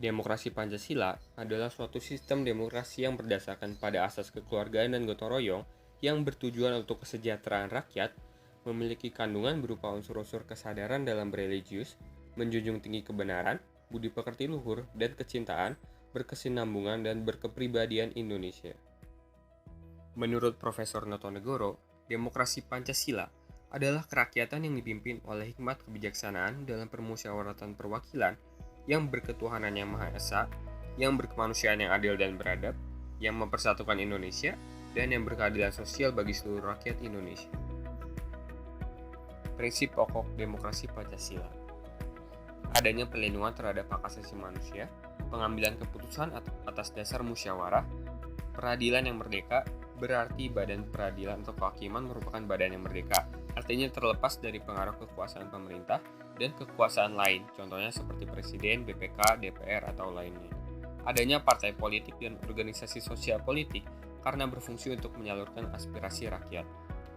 Demokrasi Pancasila adalah suatu sistem demokrasi yang berdasarkan pada asas kekeluargaan dan gotong royong yang bertujuan untuk kesejahteraan rakyat, memiliki kandungan berupa unsur-unsur kesadaran dalam bereligius, menjunjung tinggi kebenaran, budi pekerti luhur, dan kecintaan, berkesinambungan, dan berkepribadian Indonesia. Menurut Profesor Notonegoro, demokrasi Pancasila adalah kerakyatan yang dipimpin oleh hikmat kebijaksanaan dalam permusyawaratan perwakilan yang berketuhanan yang Maha Esa, yang berkemanusiaan yang adil dan beradab, yang mempersatukan Indonesia, dan yang berkeadilan sosial bagi seluruh rakyat Indonesia. Prinsip pokok demokrasi Pancasila: adanya perlindungan terhadap hak asasi manusia, pengambilan keputusan atas dasar musyawarah, peradilan yang merdeka. Berarti badan peradilan atau kehakiman merupakan badan yang merdeka, artinya terlepas dari pengaruh kekuasaan pemerintah dan kekuasaan lain, contohnya seperti presiden, BPK, DPR, atau lainnya. Adanya partai politik dan organisasi sosial politik karena berfungsi untuk menyalurkan aspirasi rakyat.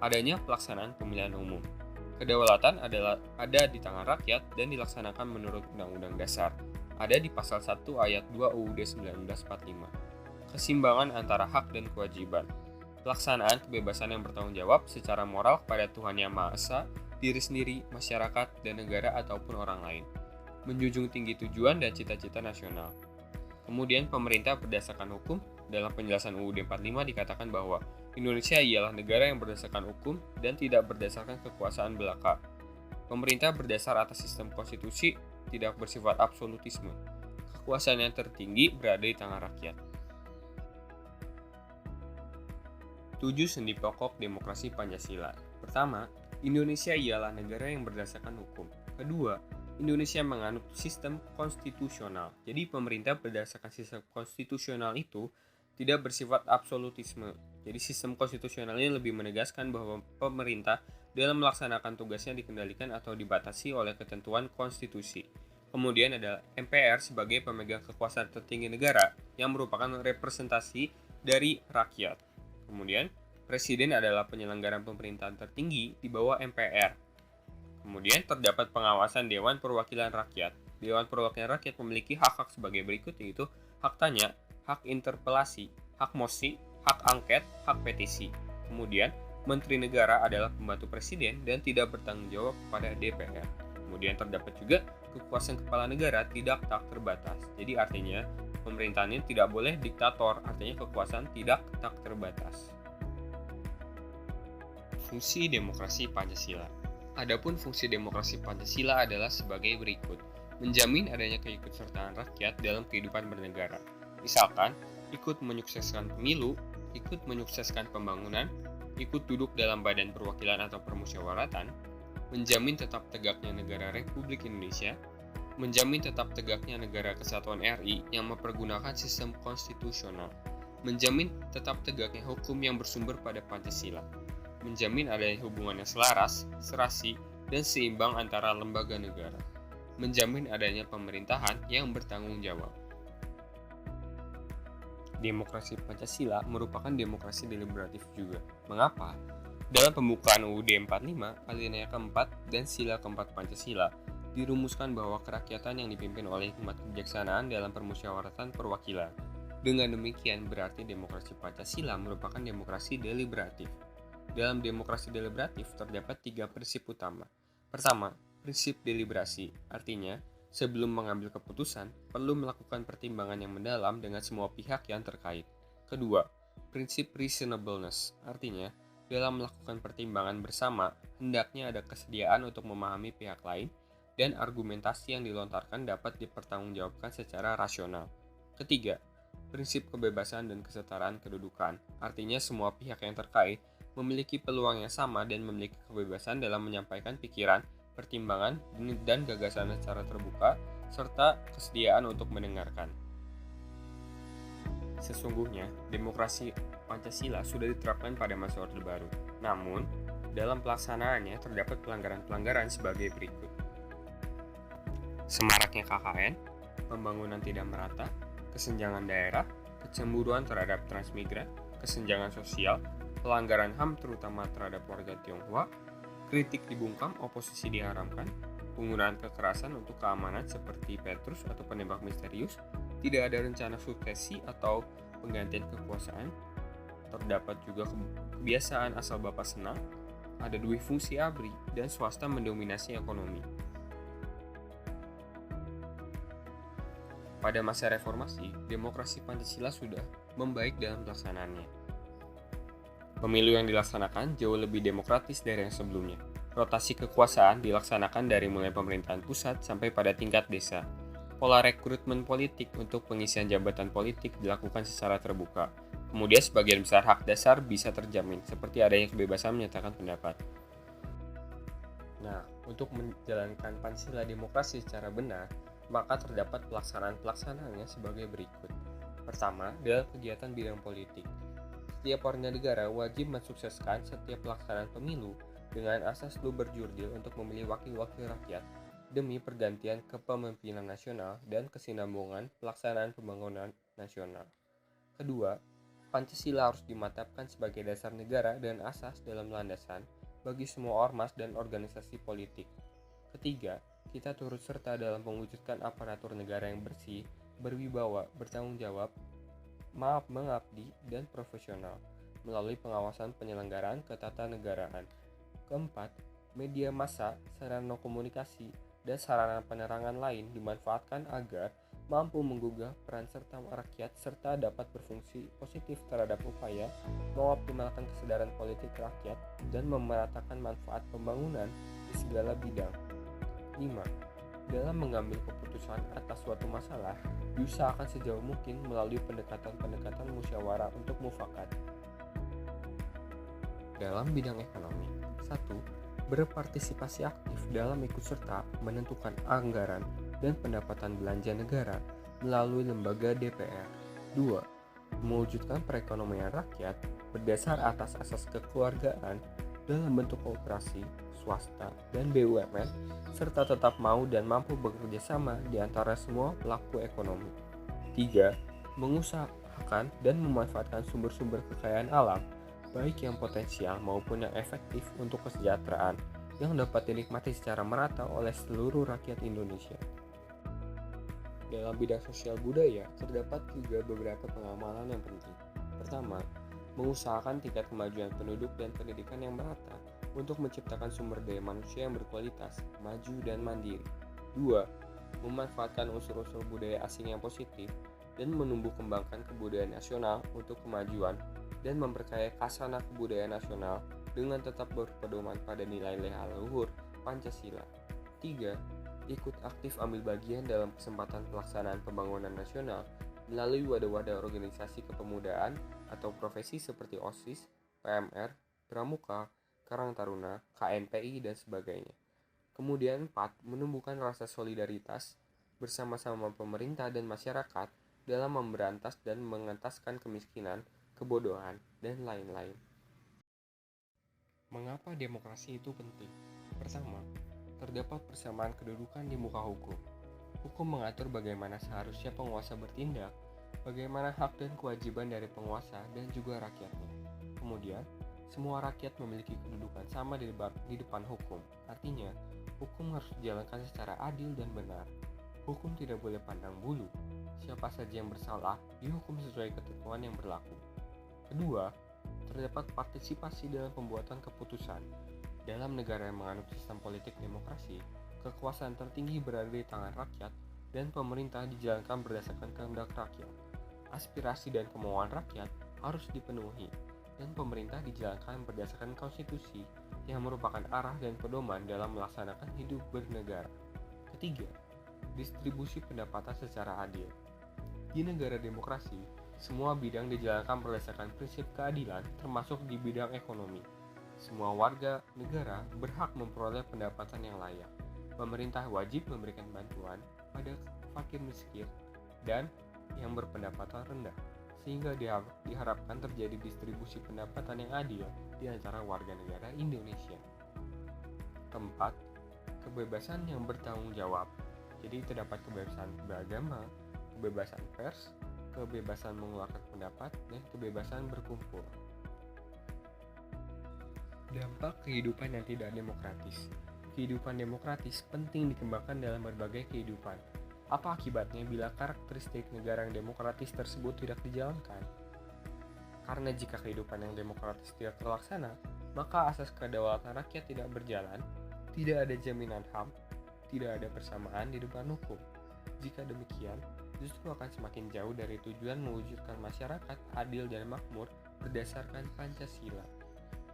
Adanya pelaksanaan pemilihan umum. Kedaulatan ada di tangan rakyat dan dilaksanakan menurut Undang-Undang Dasar. Ada di pasal 1 ayat 2 UUD 1945. Keseimbangan antara hak dan kewajiban. Pelaksanaan kebebasan yang bertanggung jawab secara moral kepada Tuhan Yang Maha Esa, diri sendiri, masyarakat, dan negara ataupun orang lain. Menjunjung tinggi tujuan dan cita-cita nasional. Kemudian pemerintah berdasarkan hukum. Dalam penjelasan UUD 45 dikatakan bahwa Indonesia ialah negara yang berdasarkan hukum dan tidak berdasarkan kekuasaan belaka. Pemerintah berdasar atas sistem konstitusi, tidak bersifat absolutisme. Kekuasaan yang tertinggi berada di tangan rakyat. 7 sendi pokok demokrasi Pancasila. Pertama, Indonesia ialah negara yang berdasarkan hukum. Kedua, Indonesia menganut sistem konstitusional. Jadi pemerintah berdasarkan sistem konstitusional itu tidak bersifat absolutisme. Jadi sistem konstitusionalnya lebih menegaskan bahwa pemerintah dalam melaksanakan tugasnya dikendalikan atau dibatasi oleh ketentuan konstitusi. Kemudian ada MPR sebagai pemegang kekuasaan tertinggi negara yang merupakan representasi dari rakyat. Kemudian, Presiden adalah penyelenggaraan pemerintahan tertinggi di bawah MPR. Kemudian, terdapat pengawasan Dewan Perwakilan Rakyat. Dewan Perwakilan Rakyat memiliki hak-hak sebagai berikut, yaitu hak tanya, hak interpelasi, hak mosi, hak angket, hak petisi. Kemudian, Menteri Negara adalah pembantu Presiden dan tidak bertanggung jawab kepada DPR. Kemudian terdapat juga kekuasaan kepala negara tidak tak terbatas. Jadi artinya pemerintahannya tidak boleh diktator, artinya kekuasaan tidak tak terbatas. Fungsi demokrasi Pancasila. Adapun fungsi demokrasi Pancasila adalah sebagai berikut: menjamin adanya keikutsertaan rakyat dalam kehidupan bernegara. Misalkan, ikut menyukseskan pemilu, ikut menyukseskan pembangunan, ikut duduk dalam badan perwakilan atau permusyawaratan, menjamin tetap tegaknya negara Republik Indonesia, menjamin tetap tegaknya negara kesatuan RI yang mempergunakan sistem konstitusional, menjamin tetap tegaknya hukum yang bersumber pada Pancasila, menjamin adanya hubungan yang selaras, serasi, dan seimbang antara lembaga negara, menjamin adanya pemerintahan yang bertanggung jawab. Demokrasi Pancasila merupakan demokrasi deliberatif juga. Mengapa? Dalam pembukaan UUD 45, alinea keempat dan sila keempat Pancasila, dirumuskan bahwa kerakyatan yang dipimpin oleh hikmat kebijaksanaan dalam permusyawaratan perwakilan. Dengan demikian, berarti demokrasi Pancasila merupakan demokrasi deliberatif. Dalam demokrasi deliberatif terdapat 3 prinsip utama. Pertama, prinsip deliberasi, artinya sebelum mengambil keputusan, perlu melakukan pertimbangan yang mendalam dengan semua pihak yang terkait. Kedua, prinsip reasonableness, artinya dalam melakukan pertimbangan bersama, hendaknya ada kesediaan untuk memahami pihak lain dan argumentasi yang dilontarkan dapat dipertanggungjawabkan secara rasional. Ketiga, prinsip kebebasan dan kesetaraan kedudukan, artinya semua pihak yang terkait memiliki peluang yang sama dan memiliki kebebasan dalam menyampaikan pikiran, pertimbangan, dan gagasan secara terbuka, serta kesediaan untuk mendengarkan. Sesungguhnya, demokrasi Pancasila sudah diterapkan pada masa Orde Baru. Namun, dalam pelaksanaannya terdapat pelanggaran-pelanggaran sebagai berikut. Semaraknya KKN, pembangunan tidak merata, kesenjangan daerah, kecemburuan terhadap transmigran, kesenjangan sosial, pelanggaran HAM terutama terhadap warga Tionghoa, kritik dibungkam, oposisi diharamkan, penggunaan kekerasan untuk keamanan seperti Petrus atau penembak misterius, tidak ada rencana suksesi atau penggantian kekuasaan, terdapat juga kebiasaan asal bapak senang, ada dua fungsi ABRI, dan swasta mendominasi ekonomi. Pada masa reformasi, demokrasi Pancasila sudah membaik dalam pelaksanaannya. Pemilu yang dilaksanakan jauh lebih demokratis dari yang sebelumnya. Rotasi kekuasaan dilaksanakan dari mulai pemerintahan pusat sampai pada tingkat desa. Pola rekrutmen politik untuk pengisian jabatan politik dilakukan secara terbuka. Kemudian sebagian besar hak dasar bisa terjamin, seperti adanya kebebasan menyatakan pendapat. Nah, untuk menjalankan Pancasila demokrasi secara benar, maka terdapat pelaksanaan-pelaksanaannya sebagai berikut. Pertama, dalam kegiatan bidang politik. Setiap warga negara wajib mensukseskan setiap pelaksanaan pemilu dengan asas luber jurdil untuk memilih wakil-wakil rakyat demi pergantian kepemimpinan nasional dan kesinambungan pelaksanaan pembangunan nasional. Kedua, Pancasila harus dimatapkan sebagai dasar negara dan asas dalam landasan bagi semua ormas dan organisasi politik. Ketiga, kita turut serta dalam mewujudkan aparatur negara yang bersih, berwibawa, bertanggung jawab, mengabdi, dan profesional melalui pengawasan penyelenggaraan ketatanegaraan. Keempat, media massa, sarana komunikasi, dan sarana penerangan lain dimanfaatkan agar mampu menggugah peran serta rakyat serta dapat berfungsi positif terhadap upaya mengoptimalkan kesadaran politik rakyat dan memeratakan manfaat pembangunan di segala bidang. 5. Dalam mengambil keputusan atas suatu masalah, diusahakan sejauh mungkin melalui pendekatan-pendekatan musyawarah untuk mufakat. Dalam bidang ekonomi, 1. Berpartisipasi aktif dalam ikut serta menentukan anggaran dan pendapatan belanja negara melalui lembaga DPR. 2. Mewujudkan perekonomian rakyat berdasar atas asas kekeluargaan dalam bentuk koperasi, swasta, dan BUMN, serta tetap mau dan mampu bekerja sama di antara semua pelaku ekonomi. 3. Mengusahakan dan memanfaatkan sumber-sumber kekayaan alam, baik yang potensial maupun yang efektif untuk kesejahteraan, yang dapat dinikmati secara merata oleh seluruh rakyat Indonesia. Dalam bidang sosial budaya, terdapat juga beberapa pengamalan yang penting. Pertama, mengusahakan tingkat kemajuan penduduk dan pendidikan yang merata untuk menciptakan sumber daya manusia yang berkualitas, maju, dan mandiri. 2. Memanfaatkan unsur-unsur budaya asing yang positif dan menumbuh kembangkan kebudayaan nasional untuk kemajuan dan memperkaya khazanah kebudayaan nasional dengan tetap berpedoman pada nilai-nilai luhur Pancasila. 3. Ikut aktif ambil bagian dalam kesempatan pelaksanaan pembangunan nasional melalui wadah-wadah organisasi kepemudaan atau profesi seperti OSIS, PMR, Pramuka, Karang Taruna, KMPI, dan sebagainya. Kemudian 4. Menumbuhkan rasa solidaritas bersama-sama pemerintah dan masyarakat dalam memberantas dan mengentaskan kemiskinan, kebodohan, dan lain-lain. Mengapa demokrasi itu penting? Pertama, terdapat persamaan kedudukan di muka hukum. Hukum mengatur bagaimana seharusnya penguasa bertindak, bagaimana hak dan kewajiban dari penguasa dan juga rakyatnya. Kemudian, semua rakyat memiliki kedudukan sama di depan hukum. Artinya, hukum harus dijalankan secara adil dan benar. Hukum tidak boleh pandang bulu. Siapa saja yang bersalah dihukum sesuai ketentuan yang berlaku. Kedua, terdapat partisipasi dalam pembuatan keputusan. Dalam negara yang menganut sistem politik demokrasi, kekuasaan tertinggi berada di tangan rakyat dan pemerintah dijalankan berdasarkan kehendak rakyat. Aspirasi dan kemauan rakyat harus dipenuhi dan pemerintah dijalankan berdasarkan konstitusi yang merupakan arah dan pedoman dalam melaksanakan hidup bernegara. Ketiga, distribusi pendapatan secara adil. Di negara demokrasi, semua bidang dijalankan berdasarkan prinsip keadilan termasuk di bidang ekonomi. Semua warga negara berhak memperoleh pendapatan yang layak. Pemerintah wajib memberikan bantuan pada fakir miskin dan yang berpendapatan rendah, sehingga diharapkan terjadi distribusi pendapatan yang adil di antara warga negara Indonesia. Keempat, kebebasan yang bertanggung jawab. Jadi terdapat kebebasan beragama, kebebasan pers, kebebasan mengeluarkan pendapat, dan kebebasan berkumpul. Dampak kehidupan yang tidak demokratis. kehidupan demokratis penting dikembangkan dalam berbagai kehidupan. Apa akibatnya bila karakteristik negara yang demokratis tersebut tidak dijalankan? Karena jika kehidupan yang demokratis tidak terlaksana, maka asas kedaulatan rakyat tidak berjalan, tidak ada jaminan HAM, tidak ada persamaan di depan hukum. Jika demikian, justru akan semakin jauh dari tujuan mewujudkan masyarakat adil dan makmur berdasarkan Pancasila.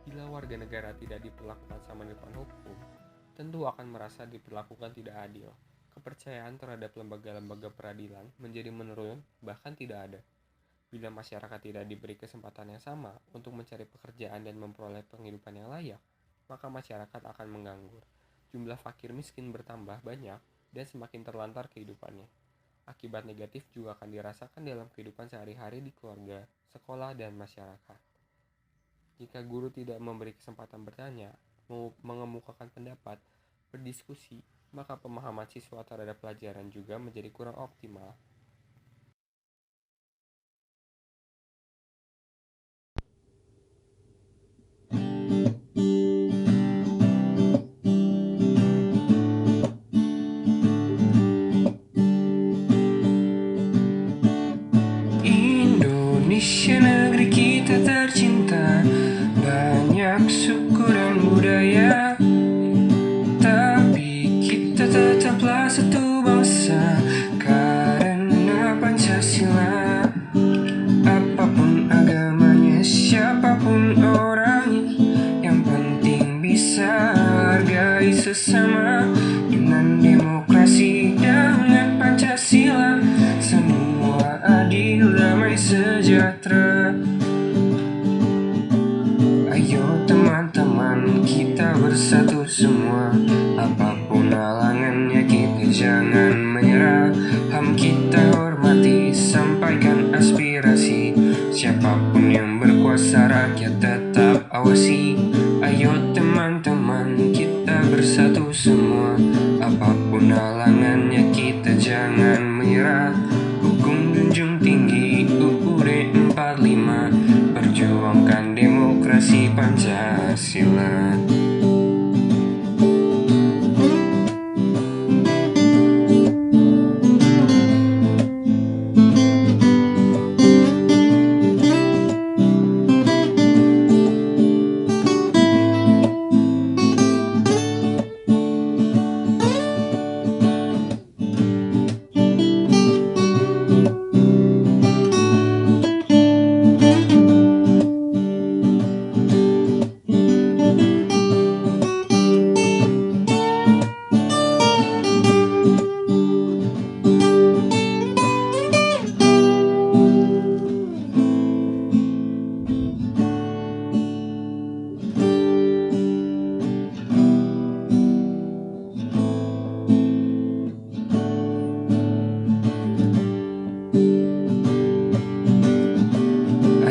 Bila warga negara tidak diperlakukan sama di depan hukum, tentu akan merasa diperlakukan tidak adil. Kepercayaan terhadap lembaga-lembaga peradilan menjadi menurun, bahkan tidak ada. Bila masyarakat tidak diberi kesempatan yang sama untuk mencari pekerjaan dan memperoleh penghidupan yang layak, maka masyarakat akan menganggur. Jumlah fakir miskin bertambah banyak dan semakin terlantar kehidupannya. Akibat negatif juga akan dirasakan dalam kehidupan sehari-hari di keluarga, sekolah, dan masyarakat. Jika guru tidak memberi kesempatan bertanya, mengemukakan pendapat, berdiskusi, maka pemahaman siswa terhadap pelajaran juga menjadi kurang optimal. Indonesia negeri kita tercinta, banyak suku dan budaya, tapi kita tetaplah satu bangsa karena Pancasila. Apapun agamanya, siapapun orangnya, yang penting bisa hargai sesama. Dengan demokrasi, dengan Pancasila, semua adil, damai, sejahtera. Ayo teman-teman, kita bersatu semua. Apapun halangannya, kita jangan menyerah. HAM kita hormati, sampaikan aspirasi. Siapapun yang berkuasa, rakyat tetap awasi. Ayo teman-teman, kita bersatu semua. Apapun halangannya, kita jangan menyerah. Hukum junjung tinggi, UUD 45, perjuangkan demokrasi Pancasila.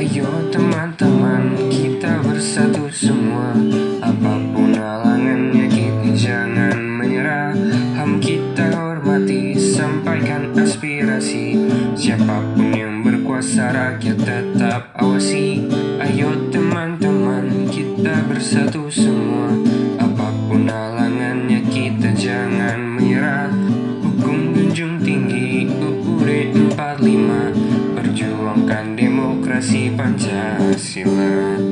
Ayo teman-teman, kita bersatu semua. Apapun halangannya, kita jangan menyerah. HAM kita hormati, sampaikan aspirasi. Siapapun yang berkuasa, rakyat tetap awasi. Ayo teman-teman, kita bersatu semua. Apapun halangannya, kita jangan menyerah. Hukum junjung tinggi, UUD 45, perjuangkan demokrasi Pancasila.